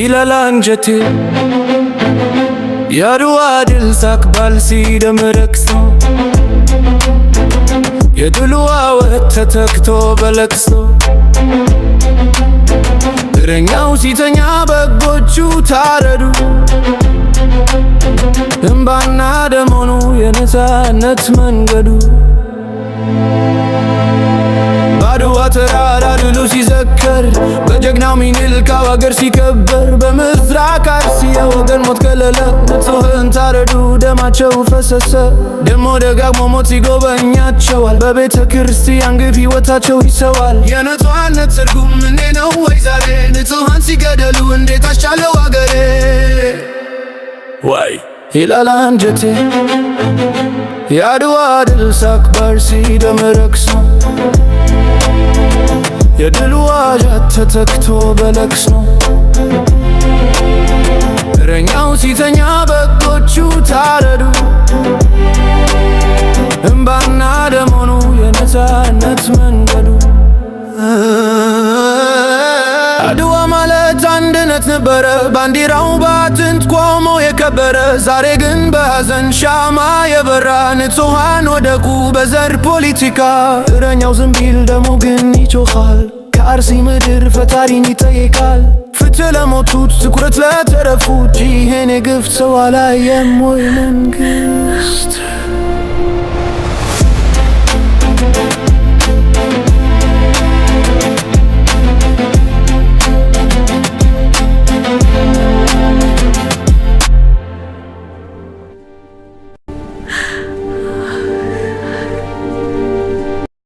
ይላል አንጀቴ የአድዋ ድል ሳቅባል ሲደም ረክሶ የድሉ አወት ተተክቶ በለቅሶ እረኛው ሲተኛ በጎቹ ታረዱ እምባና ደም ሆኑ የነፃነት መንገዱ በአድዋ ተራራ ድሉ ሲዘከር በጀግናው ሚኒልክ አገር ሲከበር በምስራቅ አርሲ የወገን ሞት ከለለ ንጹሃን ታረዱ ደማቸው ፈሰሰ ደሞ ደጋግሞ ሞት ሲጎበኛቸዋል በቤተ ክርስቲያን ግፍ ሕይወታቸው ይሰዋል የነፃነት ትርጉም እንዴ ነው ወይ ዛሬ ንጹሃን ሲገደሉ እንዴት አስቻለው አገሬ ወይ ይላል አንጀቴ የአድዋ ድል ሳቅባል ሲደም ረክሶ የድሉ ዋዣት ተተክቶ በለቅሶ እረኛው ሲተኛ በጎቹ ታረዱ እምባና ደም ሆኑ የነፃነት መንገዱ አድዋ ማለት አንድነት ነበረ ባንዲራው በአጥንት ቆሞ የከበረ ዛሬ ግን በሐዘን ሻማ የበራ ንጹሃን ወደቁ በዘር ፖለቲካ እረኛው ዝም ቢል ደሞ ግን ይጮኻል ከአርሲ ምድር ፈጣሪን ይጠይቃል ፍትህ ለሞቱት ትኩረት ለተረፉት ይሄን የግፍ ሰው አላየም ወይ መንግስት